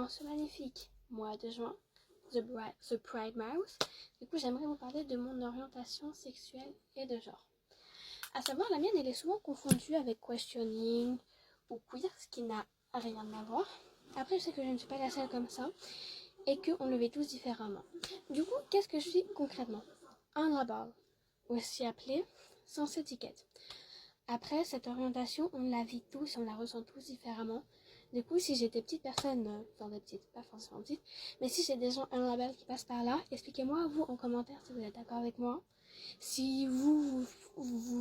en ce magnifique mois de juin, The Pride Month, du coup j'aimerais vous parler de mon orientation sexuelle et de genre. À savoir, la mienne elle est souvent confondue avec questioning ou queer, ce qui n'a rien à voir. Après, je sais que je ne suis pas la seule comme ça et qu'on le vit tous différemment. Du coup, qu'est-ce que je suis concrètement? Un label, aussi appelé sans étiquette. Après, cette orientation, on la vit tous, on la ressent tous différemment. Du coup, si j'ai des petites personnes, enfin des petites, pas forcément petites, mais si j'ai des gens, un label qui passe par là, expliquez-moi, vous, en commentaire, si vous êtes d'accord avec moi. Si vous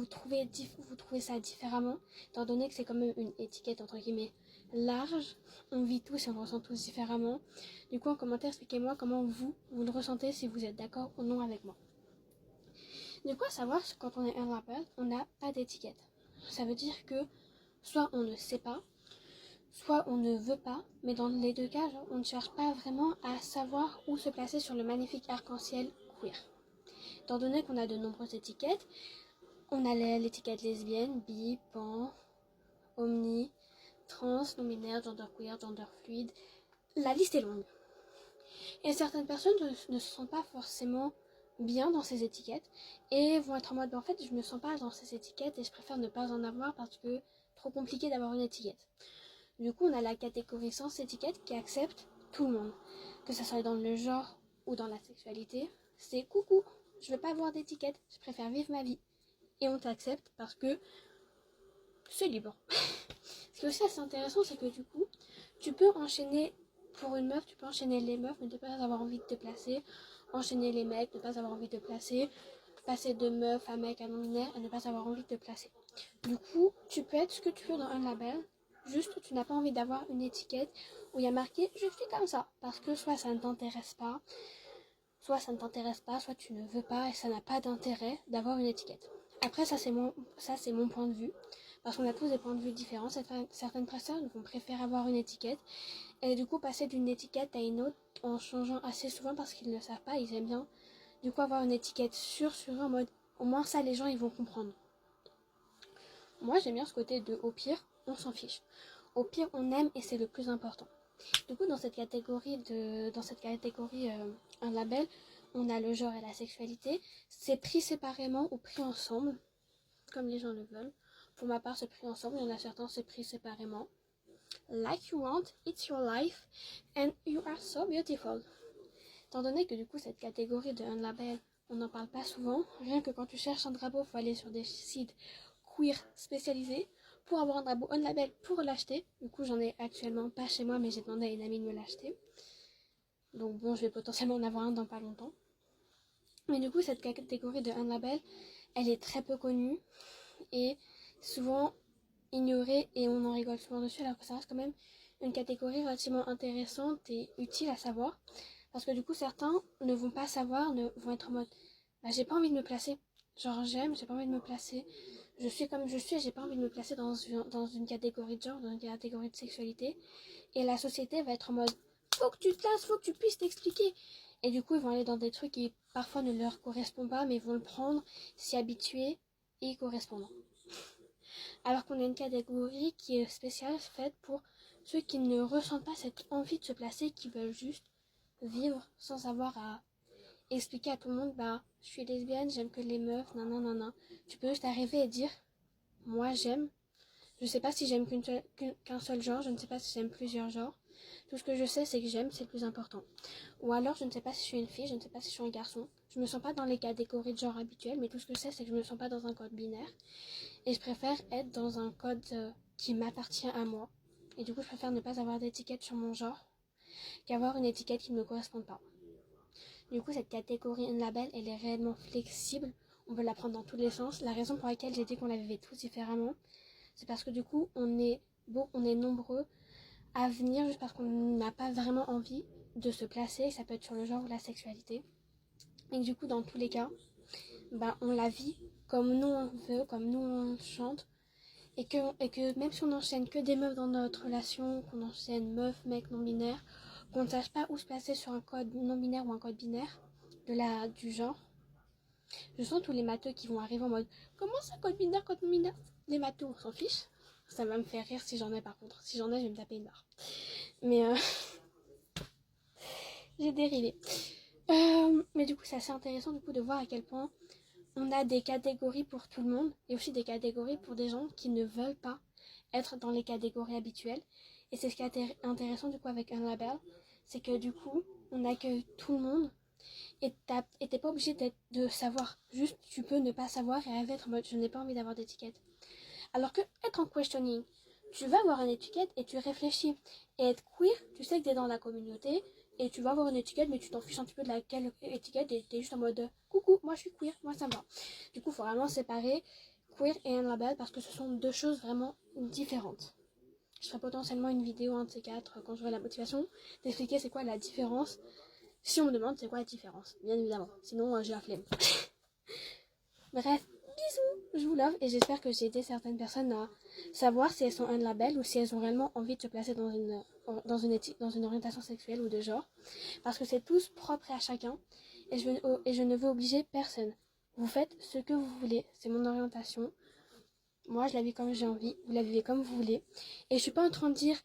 trouvez ça différemment, étant donné que c'est quand même une étiquette, entre guillemets, large, on vit tous et on ressent tous différemment. Du coup, en commentaire, expliquez-moi comment vous le ressentez, si vous êtes d'accord ou non avec moi. Du coup, à savoir, quand on est un label, on n'a pas d'étiquette. Ça veut dire que soit on ne sait pas, soit on ne veut pas, mais dans les deux cas, on ne cherche pas vraiment à savoir où se placer sur le magnifique arc-en-ciel queer. Étant donné qu'on a de nombreuses étiquettes, on a l'étiquette lesbienne, bi, pan, omni, trans, non-binaire, genderqueer, genderfluide. La liste est longue. Et certaines personnes ne se sentent pas forcément bien dans ces étiquettes et vont être en mode en fait je me sens pas dans ces étiquettes et je préfère ne pas en avoir parce que trop compliqué d'avoir une étiquette. Du coup on a la catégorie sans étiquette qui accepte tout le monde, que ce soit dans le genre ou dans la sexualité. C'est coucou, je veux pas avoir d'étiquette, je préfère vivre ma vie et on t'accepte parce que c'est libre. Ce qui est aussi assez intéressant, c'est que du coup tu peux enchaîner. Pour une meuf, tu peux enchaîner les meufs, mais ne pas avoir envie de te placer. Enchaîner les mecs, ne pas avoir envie de te placer. Passer de meuf à mec à non-binaire et ne pas avoir envie de te placer. Du coup, tu peux être ce que tu veux dans un label. Juste, tu n'as pas envie d'avoir une étiquette où il y a marqué « je suis comme ça ». Parce que soit ça ne t'intéresse pas, soit tu ne veux pas et ça n'a pas d'intérêt d'avoir une étiquette. Après, ça c'est mon point de vue. Parce qu'on a tous des points de vue différents. Certaines personnes vont préférer avoir une étiquette. Et du coup, passer d'une étiquette à une autre en changeant assez souvent parce qu'ils ne savent pas, ils aiment bien. Du coup, avoir une étiquette sûre sur eux en mode, au moins ça, les gens, ils vont comprendre. Moi, j'aime bien ce côté de, au pire, on s'en fiche. Au pire, on aime et c'est le plus important. Du coup, dans cette catégorie, un label, on a le genre et la sexualité. C'est pris séparément ou pris ensemble, comme les gens le veulent. Pour ma part, c'est pris ensemble. Il y en a certains, c'est pris séparément. Like you want, it's your life, and you are so beautiful. Étant donné que du coup cette catégorie de un label, on n'en parle pas souvent, rien que quand tu cherches un drapeau, il faut aller sur des sites queer spécialisés pour avoir un drapeau, un label pour l'acheter. Du coup j'en ai actuellement pas chez moi, mais j'ai demandé à une amie de me l'acheter. Donc bon, je vais potentiellement en avoir un dans pas longtemps. Mais du coup cette catégorie de un label, elle est très peu connue et souvent ignorée et on en rigole souvent dessus, alors que ça reste quand même une catégorie relativement intéressante et utile à savoir, parce que du coup certains ne vont pas savoir, vont être en mode bah, j'ai pas envie de me placer, genre j'aime, j'ai pas envie de me placer, je suis comme je suis, j'ai pas envie de me placer dans une catégorie de genre, dans une catégorie de sexualité, et la société va être en mode faut que tu te places, faut que tu puisses t'expliquer, et du coup ils vont aller dans des trucs qui parfois ne leur correspondent pas, mais ils vont le prendre, s'y habituer et y correspondre. Alors qu'on a une catégorie qui est spéciale, faite pour ceux qui ne ressentent pas cette envie de se placer, qui veulent juste vivre sans avoir à expliquer à tout le monde, bah, je suis lesbienne, j'aime que les meufs, nanana. Tu peux juste arriver et dire, moi j'aime, je sais pas si j'aime qu'un seul genre, je ne sais pas si j'aime plusieurs genres. Tout ce que je sais, c'est que j'aime, c'est le plus important. Ou alors, je ne sais pas si je suis une fille, je ne sais pas si je suis un garçon. Je me sens pas dans les catégories de genre habituelles, mais tout ce que je sais, c'est que je me sens pas dans un code binaire. Et je préfère être dans un code qui m'appartient à moi. Et du coup, je préfère ne pas avoir d'étiquette sur mon genre qu'avoir une étiquette qui ne me correspond pas. Du coup, cette catégorie un label, elle est réellement flexible. On peut la prendre dans tous les sens. La raison pour laquelle j'ai dit qu'on la vivait tous différemment, c'est parce que du coup, on est nombreux à venir juste parce qu'on n'a pas vraiment envie de se placer. Ça peut être sur le genre ou la sexualité. Et du coup, dans tous les cas, bah, on la vit comme nous on veut, comme nous on chante. Et que même si on n'enchaîne que des meufs dans notre relation, qu'on enchaîne meuf, mec, non-binaire, qu'on ne sache pas où se placer sur un code non-binaire ou un code binaire du genre, je sens tous les matheux qui vont arriver en mode « Comment ça, code binaire, code non-binaire ?» Les matheux, on s'en fiche. Ça va me faire rire si j'en ai par contre. Si j'en ai, je vais me taper une barre. Mais j'ai dérivé. Mais du coup, c'est assez intéressant du coup de voir à quel point on a des catégories pour tout le monde et aussi des catégories pour des gens qui ne veulent pas être dans les catégories habituelles. Et c'est ce qui est intéressant du coup avec un label, c'est que du coup, on accueille tout le monde et t'es pas obligé de savoir. Juste, tu peux ne pas savoir et être en mode je n'ai pas envie d'avoir d'étiquette. Alors que être en questioning, tu vas avoir une étiquette et tu réfléchis. Et être queer, tu sais que tu es dans la communauté et tu vas avoir une étiquette, mais tu t'en fiches un petit peu de laquelle étiquette et tu es juste en mode coucou, moi je suis queer, moi ça me va. Du coup, il faut vraiment séparer queer et un label parce que ce sont deux choses vraiment différentes. Je ferai potentiellement une vidéo, un de ces quatre, quand j'aurai la motivation, d'expliquer c'est quoi la différence. Si on me demande c'est quoi la différence, bien évidemment. Sinon, j'ai la flemme. Bref, bisous, je vous love et j'espère que j'ai aidé certaines personnes à savoir si elles sont un label ou si elles ont réellement envie de se placer dans une orientation sexuelle ou de genre. Parce que c'est tous propre à chacun et je ne veux obliger personne. Vous faites ce que vous voulez, c'est mon orientation. Moi, je la vis comme j'ai envie, vous la vivez comme vous voulez. Et je suis pas en train de dire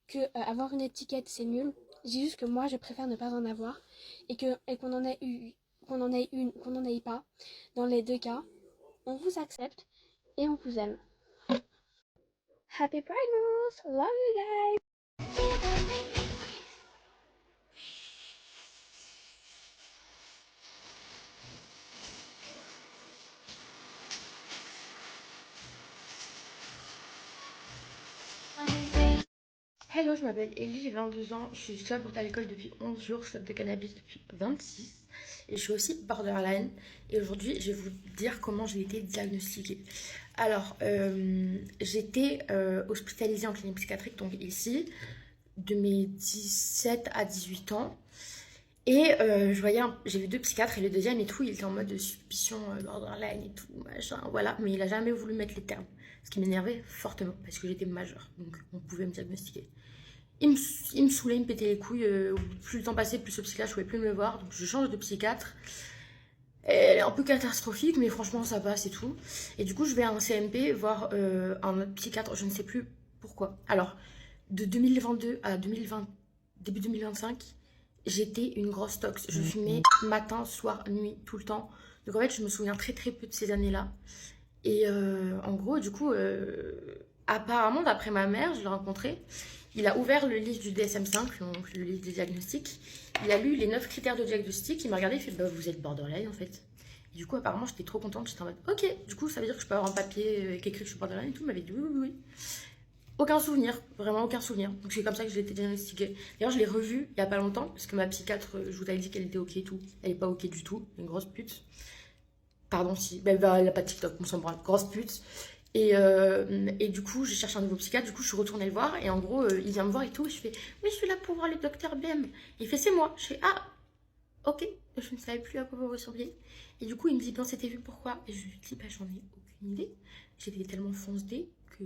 que avoir une étiquette c'est nul. Je dis juste que moi, je préfère ne pas en avoir et qu'on en ait eu, qu'on en ait une, qu'on en ait pas. Dans les deux cas, on vous accepte et on vous aime. Happy Pride Rules! Love you guys! Hello, je m'appelle Ellie, j'ai 22 ans, je suis sobre à l'école depuis 11 jours, sobre de cannabis depuis 26 et je suis aussi borderline et aujourd'hui je vais vous dire comment j'ai été diagnostiquée. Alors, j'étais hospitalisée en clinique psychiatrique, donc ici, de mes 17 à 18 ans et j'ai vu deux psychiatres et le deuxième et tout, il était en mode de suspicion borderline et tout, machin, voilà, mais il a jamais voulu mettre les termes, ce qui m'énervait fortement parce que j'étais majeure, donc on pouvait me diagnostiquer. Il me saoulait, il me pétait les couilles. Plus le temps passait, plus ce psychiatre, je pouvais plus me le voir. Donc je change de psychiatre. Elle est un peu catastrophique, mais franchement, ça passe et tout. Et du coup, je vais à un CMP voir un autre psychiatre, je ne sais plus pourquoi. Alors, de 2022 à 2020, début 2025, j'étais une grosse tox. Je fumais matin, soir, nuit, tout le temps. Donc en fait, je me souviens très très peu de ces années-là. Et en gros, du coup, apparemment, d'après ma mère, je l'ai rencontré. Il a ouvert le livre du DSM-5, donc le livre des diagnostics. Il a lu les 9 critères de diagnostic. Il m'a regardé, il fait bah, vous êtes borderline en fait. Et du coup, apparemment, j'étais trop contente. J'étais en mode ok, du coup, ça veut dire que je peux avoir un papier qui écrit que je suis borderline et tout. Il m'avait dit oui, oui, oui. Aucun souvenir, vraiment aucun souvenir. Donc c'est comme ça que j'ai été diagnostiquée. D'ailleurs, je l'ai revue il y a pas longtemps parce que ma psychiatre, je vous avais dit qu'elle était ok et tout. Elle est pas ok du tout, une grosse pute. Pardon, si. Ben, elle a pas de TikTok, on s'en branle. Grosse pute. Et du coup, j'ai cherché un nouveau psychiatre. Du coup, je suis retournée le voir. Et en gros, il vient me voir et tout. Et je fais oui, je suis là pour voir le docteur BM. Il fait c'est moi. Je fais ah, ok. Je ne savais plus à quoi vous ressembliez. Et du coup, il me dit non, c'était vu pourquoi. Et je lui dis bah, j'en ai aucune idée. J'étais tellement fonce-dé que.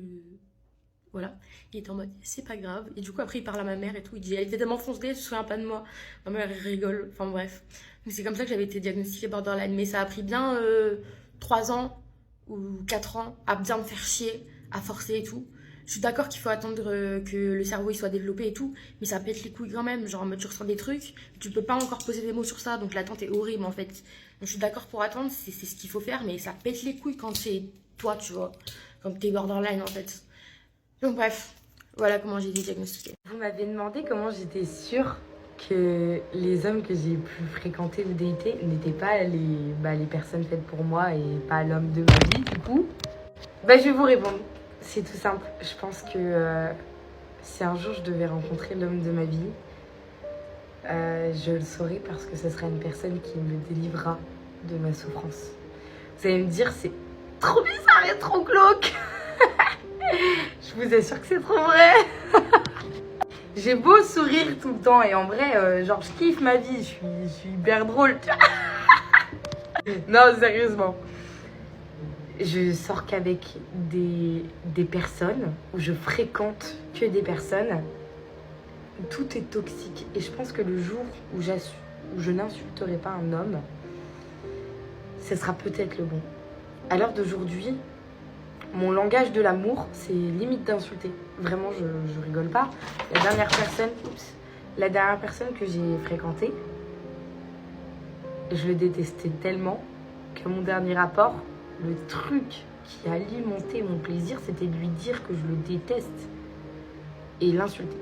Voilà. Il était en mode c'est pas grave. Et du coup, après, il parle à ma mère et tout. Il dit elle était tellement fonce-dé, elle se souvient pas de moi. Ma mère, elle rigole. Enfin, bref. Donc, c'est comme ça que j'avais été diagnostiquée borderline. Mais ça a pris bien 3 ans ou 4 ans à bien me faire chier, à forcer et tout. Je suis d'accord qu'il faut attendre que le cerveau il soit développé et tout, mais ça pète les couilles quand même. Genre, en mode, tu ressens des trucs, tu peux pas encore poser des mots sur ça, donc l'attente est horrible en fait. Donc, je suis d'accord pour attendre, c'est ce qu'il faut faire, mais ça pète les couilles quand c'est toi, tu vois. Quand t'es borderline en fait. Donc, bref, voilà comment j'ai été diagnostiquée. Vous m'avez demandé comment j'étais sûre que les hommes que j'ai pu fréquenter ou dater n'étaient pas les personnes faites pour moi et pas l'homme de ma vie, du coup. Je vais vous répondre. C'est tout simple. Je pense que si un jour je devais rencontrer l'homme de ma vie, je le saurais parce que ce sera une personne qui me délivrera de ma souffrance. Vous allez me dire, c'est trop bizarre et trop glauque. Je vous assure que c'est trop vrai. J'ai beau sourire tout le temps et en vrai, genre je kiffe ma vie, je suis hyper drôle. Non, sérieusement. Je sors qu'avec des personnes, où je fréquente que des personnes, où tout est toxique. Et je pense que le jour où je n'insulterai pas un homme, ce sera peut-être le bon. À l'heure d'aujourd'hui, mon langage de l'amour, c'est limite d'insulter. Vraiment, je rigole pas. La La dernière personne que j'ai fréquentée, je le détestais tellement que mon dernier rapport, le truc qui alimentait mon plaisir, c'était de lui dire que je le déteste et l'insulter.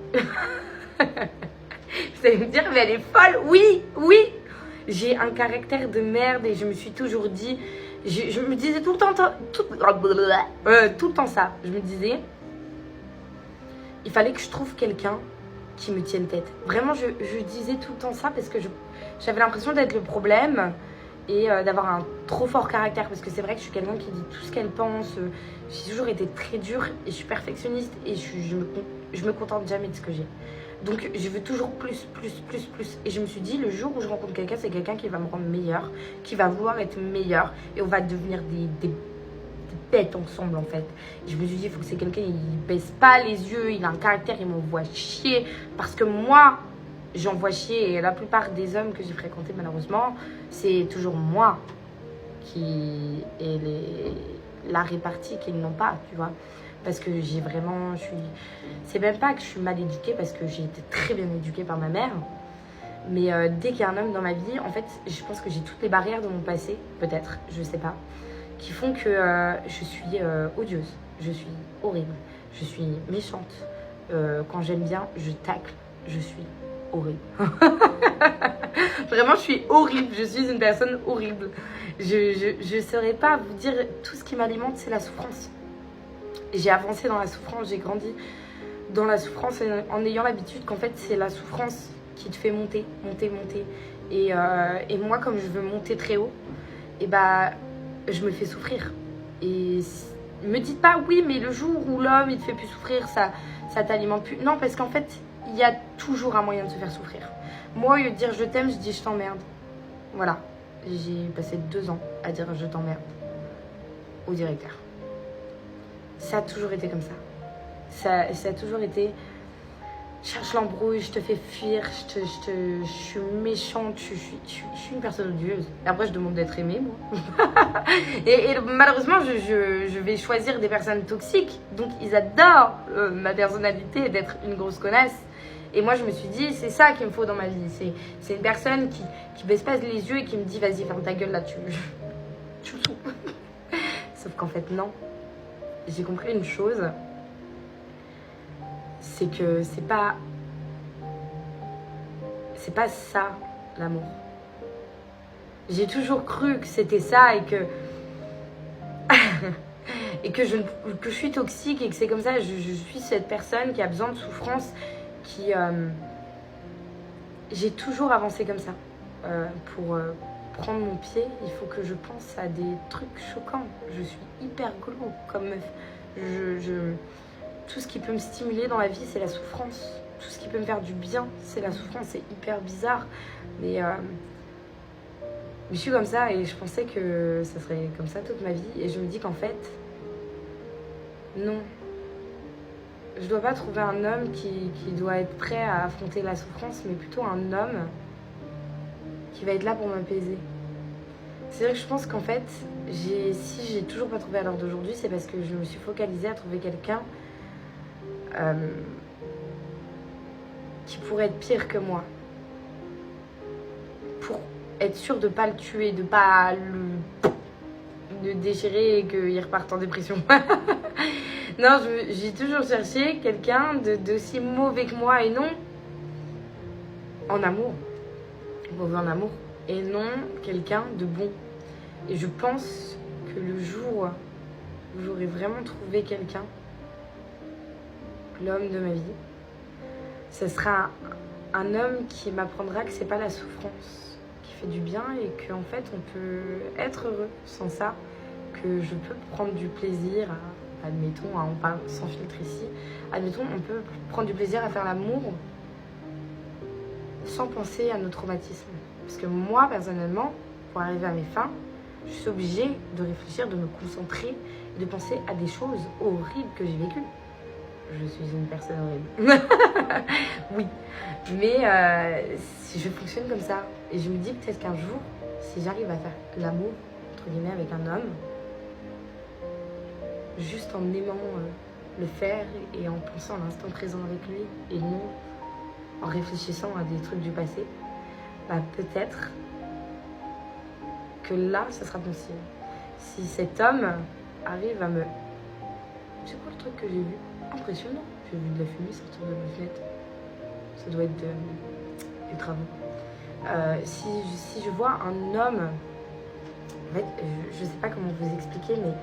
Vous allez me dire, mais elle est folle. Oui, oui. J'ai un caractère de merde et je me suis toujours dit, je me disais tout le temps ça. Je me disais, il fallait que je trouve quelqu'un qui me tienne tête. Vraiment, je disais tout le temps ça parce que j'avais l'impression d'être le problème et d'avoir un trop fort caractère. Parce que c'est vrai que je suis quelqu'un qui dit tout ce qu'elle pense. J'ai toujours été très dure et je suis perfectionniste et je me contente jamais de ce que j'ai. Donc je veux toujours plus. Et je me suis dit, le jour où je rencontre quelqu'un, c'est quelqu'un qui va me rendre meilleur, qui va vouloir être meilleur et on va devenir des bêtes ensemble en fait. Et je me suis dit, il faut que c'est quelqu'un, il baisse pas les yeux, il a un caractère, il m'envoie chier. Parce que moi, j'envoie chier et la plupart des hommes que j'ai fréquentés malheureusement, c'est toujours moi qui ai la répartie qu'ils n'ont pas, tu vois. Parce que j'ai vraiment, c'est même pas que je suis mal éduquée parce que j'ai été très bien éduquée par ma mère. Mais dès qu'il y a un homme dans ma vie, en fait, je pense que j'ai toutes les barrières de mon passé, peut-être, je sais pas, qui font que je suis odieuse, je suis horrible, je suis méchante. Quand j'aime bien, je tacle, je suis horrible. Vraiment, je suis horrible, je suis une personne horrible. Je saurais pas vous dire, tout ce qui m'alimente, c'est la souffrance. J'ai avancé dans la souffrance, j'ai grandi dans la souffrance en ayant l'habitude qu'en fait, c'est la souffrance qui te fait monter. Et moi, comme je veux monter très haut, et bah, je me fais souffrir. Et me dites pas, oui, mais le jour où l'homme, il te fait plus souffrir, ça t'alimente plus. Non, parce qu'en fait, il y a toujours un moyen de se faire souffrir. Moi, au lieu de dire je t'aime, je dis je t'emmerde. Voilà. J'ai passé 2 ans à dire je t'emmerde au directeur. Ça a toujours été comme ça. Ça a toujours été, je cherche l'embrouille, je te fais fuir, je suis méchante, je suis une personne odieuse. Et après, je demande d'être aimée, moi. et malheureusement, je vais choisir des personnes toxiques. Donc, ils adorent ma personnalité d'être une grosse connasse. Et moi, je me suis dit, c'est ça qu'il me faut dans ma vie. C'est une personne qui baisse pas les yeux et qui me dit, vas-y, ferme ta gueule là, tu me saoules. Sauf qu'en fait, non. J'ai compris une chose, c'est que c'est pas ça l'amour. J'ai toujours cru que c'était ça et que que je suis toxique et que c'est comme ça. Je suis cette personne qui a besoin de souffrance, j'ai toujours avancé comme ça. Pour prendre mon pied, il faut que je pense à des trucs choquants. Je suis hyper glauque comme meuf. Tout ce qui peut me stimuler dans la vie, c'est la souffrance. Tout ce qui peut me faire du bien, c'est la souffrance. C'est hyper bizarre. Mais je suis comme ça et je pensais que ça serait comme ça toute ma vie. Et je me dis qu'en fait, non. Je dois pas trouver un homme qui doit être prêt à affronter la souffrance, mais plutôt un homme qui va être là pour m'apaiser. C'est vrai que je pense qu'en fait, si j'ai toujours pas trouvé à l'heure d'aujourd'hui, c'est parce que je me suis focalisée à trouver quelqu'un qui pourrait être pire que moi. Pour être sûre de pas le tuer, de pas le déchirer et qu'il reparte en dépression. Non, j'ai toujours cherché quelqu'un d'aussi mauvais que moi et non en amour. Mauvais en amour. Et non quelqu'un de bon. Et je pense que le jour où j'aurai vraiment trouvé quelqu'un, l'homme de ma vie, ce sera un homme qui m'apprendra que c'est pas la souffrance qui fait du bien et qu'en fait on peut être heureux sans ça, que je peux prendre du plaisir à, admettons, on parle sans filtre ici, admettons, on peut prendre du plaisir à faire l'amour sans penser à nos traumatismes. Parce que moi, personnellement, pour arriver à mes fins, je suis obligée de réfléchir, de me concentrer et de penser à des choses horribles que j'ai vécues. Je suis une personne horrible. Oui. Mais je fonctionne comme ça. Et je me dis peut-être qu'un jour, si j'arrive à faire l'amour, entre guillemets, avec un homme, juste en aimant le faire et en pensant à l'instant présent avec lui, et non en réfléchissant à des trucs du passé, bah peut-être que là, ça sera bon signe. Si cet homme arrive à me... C'est quoi le truc que j'ai vu? Impressionnant. J'ai vu de la fumée sortir de ma fenêtre. Ça doit être des travaux. Si je vois un homme, en fait, je sais pas comment vous expliquer, mais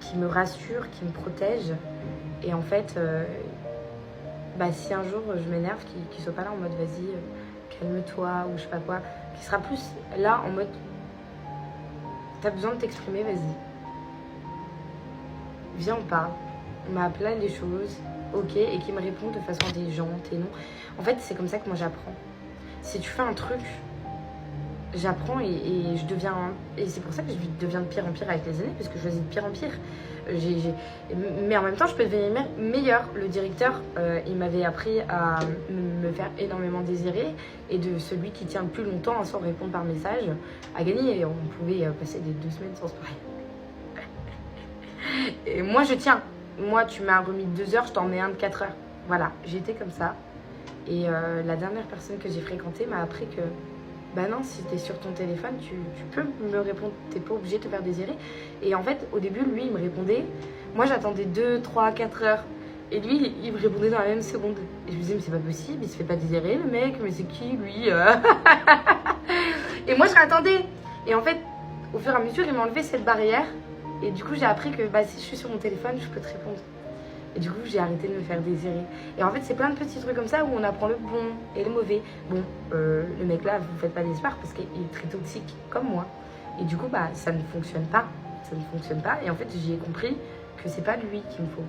qui me rassure, qui me protège, et en fait, bah, si un jour je m'énerve, qu'il soit pas là en mode vas-y, calme-toi, ou je sais pas quoi, qui sera plus là en mode t'as besoin de t'exprimer, vas-y. Viens, on parle. On m'appelle les choses, ok, et qui me répond de façon intelligente et non. En fait, c'est comme ça que moi j'apprends. Si tu fais un truc, j'apprends et je deviens... Et c'est pour ça que je deviens de pire en pire avec les années, parce que je choisis de pire en pire. Mais en même temps, je peux devenir meilleur. Le directeur, il m'avait appris à me faire énormément désirer, et de celui qui tient le plus longtemps sans répondre par message à gagner. Et on pouvait passer des 2 semaines sans se parler. Et moi, je tiens. Moi, tu m'as remis 2 heures, je t'en mets un de 4 heures. Voilà, j'étais comme ça. Et la dernière personne que j'ai fréquentée m'a appris que bah non, si t'es sur ton téléphone, tu peux me répondre, t'es pas obligé de te faire désirer. Et en fait, au début, lui, il me répondait. Moi, j'attendais 2, 3, 4 heures. Et lui, il me répondait dans la même seconde. Et je me disais, mais c'est pas possible, il se fait pas désirer, le mec, mais c'est qui, lui Et moi, je l'attendais. Et en fait, au fur et à mesure, il m'a enlevé cette barrière. Et du coup, j'ai appris que bah, si je suis sur mon téléphone, je peux te répondre. Et du coup, j'ai arrêté de me faire désirer. Et en fait, c'est plein de petits trucs comme ça où on apprend le bon et le mauvais. Bon, le mec là, vous faites pas d'espoir parce qu'il est très toxique comme moi. Et du coup, bah, ça ne fonctionne pas. Ça ne fonctionne pas. Et en fait, j'y ai compris que c'est pas lui qu'il me faut.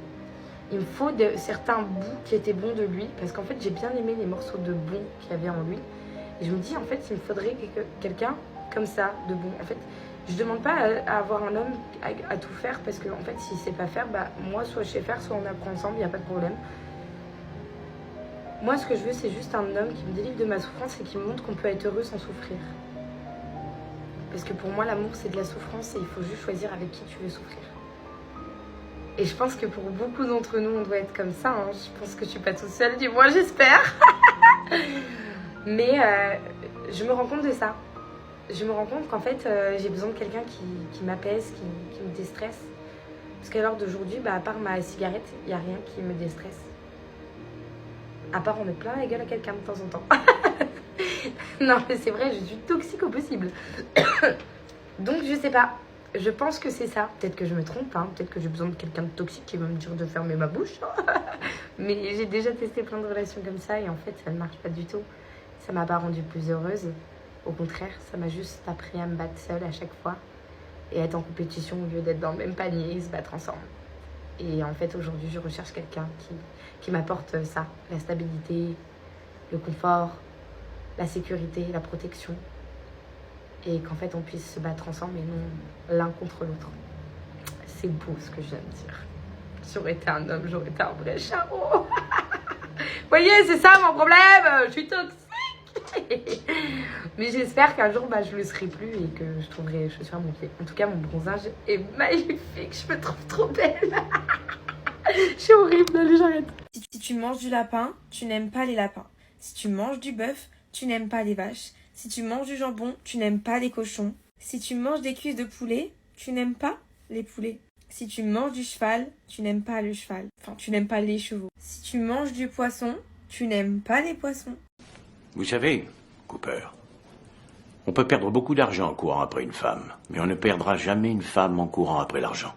Il me faut certains bouts qui étaient bons de lui. Parce qu'en fait, j'ai bien aimé les morceaux de bon qu'il y avait en lui. Et je me dis, en fait, il me faudrait quelqu'un comme ça, de bon. En fait, je demande pas à avoir un homme à tout faire, parce que en fait, s'il sait pas faire, bah moi, soit je sais faire, soit on apprend ensemble, il n'y a pas de problème. Moi, ce que je veux, c'est juste un homme qui me délivre de ma souffrance et qui me montre qu'on peut être heureux sans souffrir. Parce que pour moi, l'amour, c'est de la souffrance et il faut juste choisir avec qui tu veux souffrir. Et je pense que pour beaucoup d'entre nous, on doit être comme ça. Hein. Je pense que je suis pas toute seule, du moins, j'espère. Mais je me rends compte de ça. Je me rends compte qu'en fait, j'ai besoin de quelqu'un qui m'apaise, qui me déstresse. Parce qu'à l'heure d'aujourd'hui, bah, à part ma cigarette, il n'y a rien qui me déstresse. À part en mettre plein la gueule à quelqu'un de temps en temps. Non, mais c'est vrai, je suis toxique au possible. Donc, je sais pas. Je pense que c'est ça. Peut-être que je me trompe, hein. Peut-être que j'ai besoin de quelqu'un de toxique qui va me dire de fermer ma bouche. Mais j'ai déjà testé plein de relations comme ça et en fait, ça ne marche pas du tout. Ça m'a pas rendue plus heureuse. Au contraire, ça m'a juste appris à me battre seule à chaque fois et être en compétition au lieu d'être dans le même panier et se battre ensemble. Et en fait, aujourd'hui, je recherche quelqu'un qui m'apporte ça, la stabilité, le confort, la sécurité, la protection. Et qu'en fait, on puisse se battre ensemble et non l'un contre l'autre. C'est beau ce que je viens de dire. J'aurais été un homme, j'aurais été un vrai charreau. Vous voyez, c'est ça mon problème, je suis toxique. Mais j'espère qu'un jour bah, je le serai plus et que je trouverai les chaussures à mon pied. En tout cas, mon bronzage est magnifique. Je me trouve trop belle. Je suis horrible, allez, j'arrête. Si tu manges du lapin, tu n'aimes pas les lapins. Si tu manges du bœuf, tu n'aimes pas les vaches. Si tu manges du jambon, tu n'aimes pas les cochons. Si tu manges des cuisses de poulet, tu n'aimes pas les poulets. Si tu manges du cheval, tu n'aimes pas le cheval. Enfin, tu n'aimes pas les chevaux. Si tu manges du poisson, tu n'aimes pas les poissons. Vous savez, Cooper, on peut perdre beaucoup d'argent en courant après une femme, mais on ne perdra jamais une femme en courant après l'argent.